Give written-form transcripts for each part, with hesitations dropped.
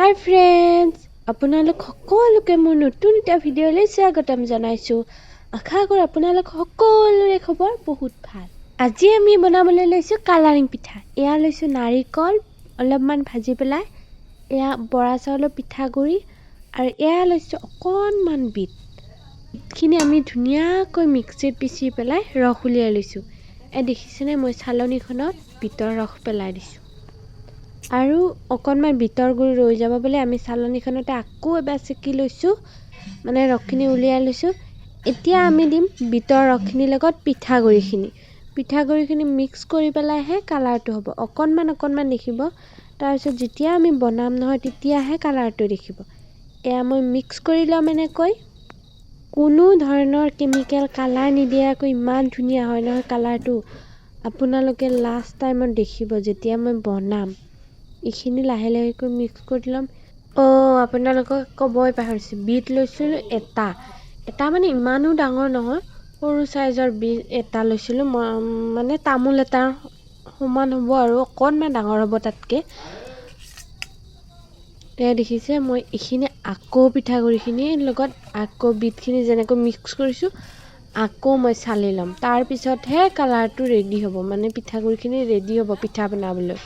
হাই friends, আপোনালোক সকলোকে মোৰ নতুন এটা ভিডিঅ'লৈ স্বাগতম জনাইছোঁ। আশা কৰোঁ আপোনালোক সকলোৰে খবৰ বহুত ভাল। আজি আমি বনাবলৈ লৈছোঁ কালাৰিং পিঠা। এয়া লৈছোঁ নাৰিকল অলপমান ভাজি পেলাই, এয়া বৰা চাউলৰ পিঠাগুড়ি আৰু এয়া লৈছোঁ অকণমান বিটখিনি আমি ধুনীয়াকৈ মিক্সিত পিচি পেলাই ৰস উলিয়াই লৈছোঁ। দেখিছেনে, মই চালনীখনত বিটৰ ৰস পেলাই দিছোঁ আৰু অকণমান বিটৰ গুড়ি ৰৈ যাব বুলি আমি চালনীখনতে আকৌ এবাৰ চেকি লৈছোঁ, মানে ৰসখিনি উলিয়াই লৈছোঁ। এতিয়া আমি দিম বিটৰ ৰসখিনিৰ লগত পিঠাগুড়িখিনি মিক্স কৰি পেলাইহে কালাৰটো হ'ব। অকণমান দেখিব, তাৰপিছত যেতিয়া আমি বনাম নহয় তেতিয়াহে কালাৰটো দেখিব। এয়া মই মিক্স কৰি ল'ম এনেকৈ, কোনো ধৰণৰ কেমিকেল কালাৰ নিদিয়াকৈ ইমান ধুনীয়া হয় নহয় কালাৰটো। আপোনালোকে লাষ্ট টাইমত দেখিব যেতিয়া মই বনাম। এইখিনি লাহে লাহেকৈ মিক্স কৰি ল'ম। আপোনালোকক ক'বই পাহৰিছোঁ, বিট লৈছিলোঁ এটা মানে ইমানো ডাঙৰ নহয়, সৰু চাইজৰ বিট এটা লৈছিলোঁ। মানে তামোল এটাৰ সমান হ'ব আৰু অকণমান ডাঙৰ হ'ব তাতকৈ। এয়া দেখিছে, মই এইখিনি আকৌ পিঠাগুড়িখিনিৰ লগত আকৌ বিটখিনি যেনেকৈ মিক্স কৰিছোঁ আকৌ মই চালি ল'ম। তাৰপিছতহে কালাৰটো ৰেডি হ'ব, মানে পিঠাগুড়িখিনি ৰেডি হ'ব পিঠা বনাবলৈ।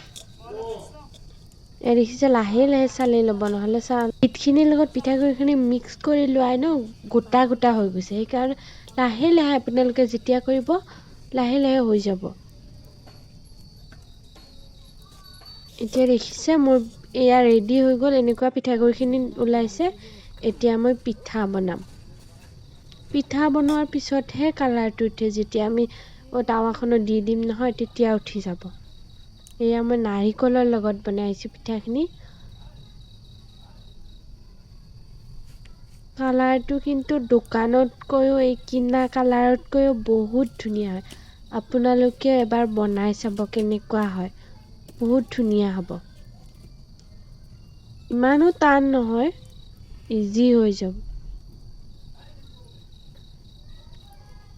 দেখিছে, লাহে লাহে চালি ল'ব, নহ'লে বিটখিনিৰ লগত পিঠাগুড়িখিনি মিক্স কৰি লোৱাই ন গোটা হৈ গৈছে। সেইকাৰণে লাহে লাহে আপোনালোকে যেতিয়া কৰিব লাহে লাহে হৈ যাব। এতিয়া দেখিছে, মোৰ এয়া ৰেডি হৈ গ'ল, এনেকুৱা পিঠাগুড়িখিনি ওলাইছে। এতিয়া মই পিঠা বনাম। পিঠা বনোৱাৰ পিছতহে কালাৰটো উঠে, যেতিয়া আমি টাৱাখনত দি দিম নহয় তেতিয়া উঠি যাব। এয়া মই নাৰিকলৰ লগত বনাইছোঁ পিঠাখিনি। কালাৰটো কিন্তু দোকানতকৈও এই কিনা কালাৰতকৈও বহুত ধুনীয়া হয়। আপোনালোকে এবাৰ বনাই চাব কেনেকুৱা হয়, বহুত ধুনীয়া হ'ব। ইমানো টান নহয়, ইজি হৈ যাব।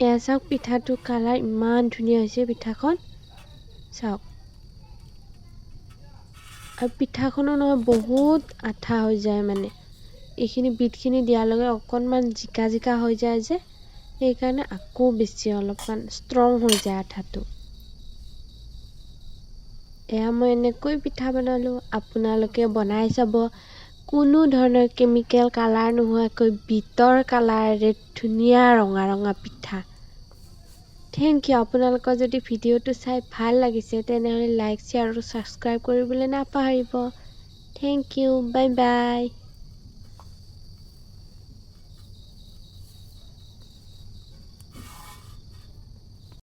এয়া চাওক, পিঠাটো কালাৰ ইমান ধুনীয়া হৈছে পিঠাখন, চাওক। আৰু পিঠাখনো নহয় বহুত আঠা হৈ যায়, মানে এইখিনি বিটখিনি দিয়াৰ লগে অকণমান জিকা হৈ যায় যে, সেইকাৰণে আকৌ বেছি অলপমান ষ্ট্ৰং হৈ যায় আঠাটো। এয়া মই এনেকৈ পিঠা বনালোঁ, আপোনালোকে বনাই চাব। কোনো ধৰণৰ কেমিকেল কালাৰ নোহোৱাকৈ বিটৰ কালাৰেৰে ধুনীয়া ৰঙা পিঠা। Thank you. আপোনালোকৰ যদি ভিডিঅ'টো চাই ভাল লাগিছে তেনেহ'লে লাইক, শ্বেয়াৰ আৰু ছাবস্ক্ৰাইব কৰিবলৈ নাপাহৰিব। Thank you, bye by.